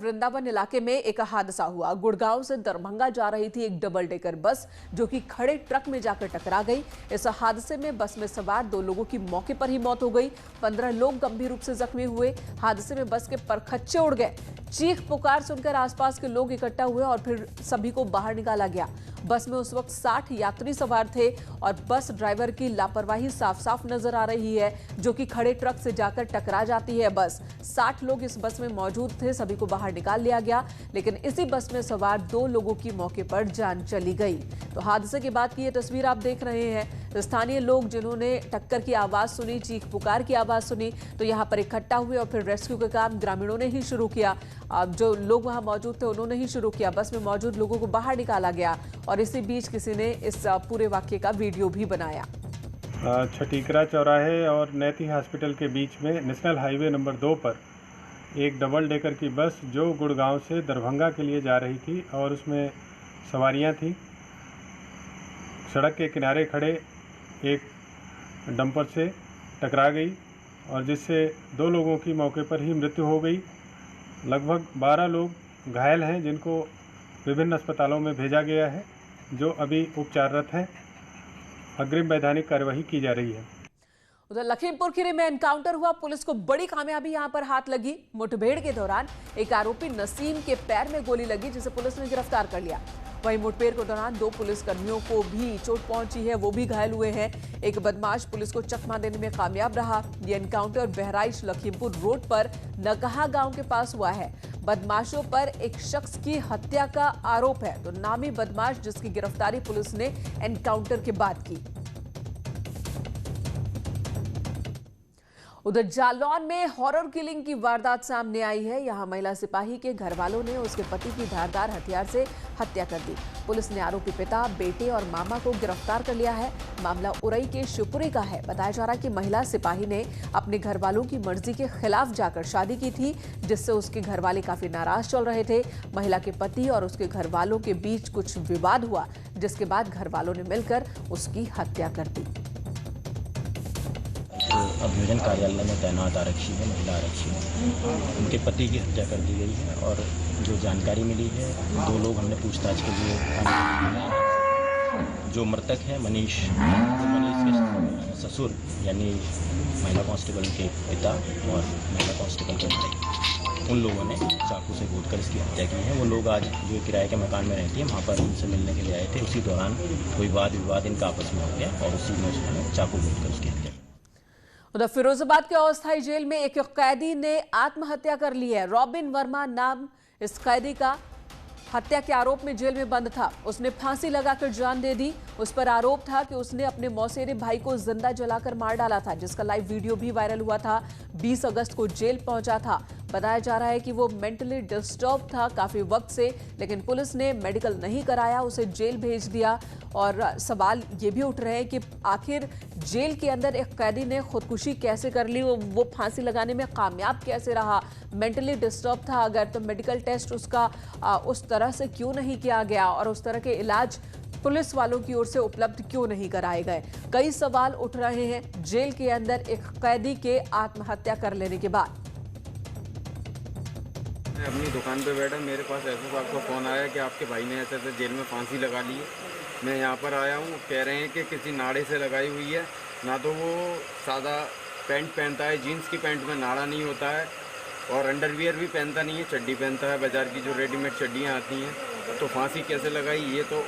वृंदावन इलाके में एक हादसा हुआ। गुड़गांव से दरभंगा जा रही थी एक डबल डेकर बस जो कि खड़े ट्रक में जाकर टकरा गई। इस हादसे में बस में सवार 2 लोगों की मौके पर ही मौत हो गई। 15 लोग गंभीर रूप से जख्मी हुए। हादसे में बस के परखच्चे उड़ गए। चीख पुकार सुनकर आसपास के लोग इकट्ठा हुए और फिर सभी को बाहर निकाला गया। बस में उस वक्त 60 यात्री सवार थे और बस ड्राइवर की लापरवाही साफ साफ नजर आ रही है, जो कि खड़े ट्रक से जाकर टकरा जाती है। बस 60 लोग इस बस में मौजूद थे, सभी को बाहर निकाल लिया गया, लेकिन इसी बस में सवार 2 लोगों की मौके पर जान चली गई। तो हादसे के बाद की ये तस्वीर आप देख रहे हैं। स्थानीय लोग जिन्होंने टक्कर की आवाज सुनी, चीख पुकार की आवाज सुनी, तो यहाँ पर इकट्ठा हुए और फिर रेस्क्यू का काम ग्रामीणों ने ही शुरू किया। जो लोग वहां मौजूद थे उन्होंने ही शुरू किया। बस में मौजूद लोगों को बाहर निकाला गया और इसी बीच किसी ने इस पूरे वाक्य का वीडियो भी बनाया। छटीकरा चौराहे और नैती हॉस्पिटल के बीच में नेशनल हाईवे नंबर 2 पर एक डबल डेकर की बस जो गुड़गांव से दरभंगा के लिए जा रही थी और उसमें सवारियां थी, सड़क के किनारे खड़े एक डंपर से टकरा गई और जिससे 2 लोगों की मौके पर ही मृत्यु हो गई। लगभग 12 लोग घायल हैं जिनको विभिन्न अस्पतालों में भेजा गया है, जो अभी उपचाररत हैं। अग्रिम वैधानिक कार्यवाही की जा रही है। उधर लखीमपुर खीरी में एनकाउंटर हुआ। पुलिस को बड़ी कामयाबी यहां पर हाथ लगी। मुठभेड़ के दौरान एक आरोपी नसीम के पैर में गोली लगी, जिसे पुलिस ने गिरफ्तार कर लिया। वहीं मुठभेड़ के दौरान 2 पुलिसकर्मियों को भी चोट पहुंची है, वो भी घायल हुए हैं। एक बदमाश पुलिस को चकमा देने में कामयाब रहा। ये एनकाउंटर बहराइच लखीमपुर रोड पर नकहा गांव के पास हुआ है। बदमाशों पर एक शख्स की हत्या का आरोप है, तो नामी बदमाश जिसकी गिरफ्तारी पुलिस ने एनकाउंटर के बाद की। उधर जालौन में हॉरर किलिंग की वारदात सामने आई है। यहां महिला सिपाही के घर वालों ने उसके पति की धारदार हथियार से हत्या कर दी। पुलिस ने आरोपी पिता, बेटे और मामा को गिरफ्तार कर लिया है। मामला उरई के शिवपुरी का है। बताया जा रहा है कि महिला सिपाही ने अपने घर वालों की मर्जी के खिलाफ जाकर शादी की थी, जिससे उसके घर वाले काफी नाराज चल रहे थे। महिला के पति और उसके घर वालों के बीच कुछ विवाद हुआ, जिसके बाद घर वालों ने मिलकर उसकी हत्या कर दी। अभियोजन कार्यालय में तैनात आरक्षी है, महिला आरक्षी है, उनके पति की हत्या कर दी गई है। और जो जानकारी मिली है, 2 लोग हमने पूछताछ के लिए, जो मृतक है मनीष के ससुर यानी महिला कांस्टेबल के पिता और महिला कांस्टेबल के भाई, उन लोगों ने चाकू से कूदकर इसकी हत्या की है। वो लोग आज जो किराए के मकान में रहती है वहाँ पर उनसे मिलने के लिए आए थे। उसी दौरान कोई वाद विवाद इनका आपस में हो गया और उसी में उसने चाकू कूदकर उसकी हत्या। उधर फिरोजाबाद के अस्थायी जेल में एक कैदी ने आत्महत्या कर ली है। रॉबिन वर्मा नाम इस कैदी का हत्या के आरोप में जेल में बंद था। उसने फांसी लगाकर जान दे दी। उस पर आरोप था कि उसने अपने मौसेरे भाई को जिंदा जलाकर मार डाला था, जिसका लाइव वीडियो भी वायरल हुआ था। 20 अगस्त को जेल पहुंचा था। बताया जा रहा है कि वो मेंटली डिस्टर्ब था काफी वक्त से, लेकिन पुलिस ने मेडिकल नहीं कराया, उसे जेल भेज दिया। और सवाल ये भी उठ रहे हैं कि आखिर जेल के अंदर एक कैदी ने खुदकुशी कैसे कर ली, वो फांसी लगाने में कामयाब कैसे रहा। मेंटली डिस्टर्ब था अगर, तो मेडिकल टेस्ट उसका उस तरह से क्यों नहीं किया गया और उस तरह के इलाज पुलिस वालों की ओर से उपलब्ध क्यों नहीं कराए गए। कई सवाल उठ रहे हैं जेल के अंदर एक कैदी के आत्महत्या कर लेने के बाद। मैं अपनी दुकान पे बैठा, मेरे पास ऐसे आपका फ़ोन आया कि आपके भाई ने ऐसे ऐसे जेल में फांसी लगा ली है। मैं यहाँ पर आया हूँ, कह रहे हैं कि किसी नाड़े से लगाई हुई है। ना तो वो सादा पैंट पहनता है, जीन्स की पैंट में नाड़ा नहीं होता है, और अंडरवियर भी पहनता नहीं है, चड्डी पहनता है, बाज़ार की जो रेडीमेड चड्डियाँ आती हैं। तो फांसी कैसे लगाई, ये तो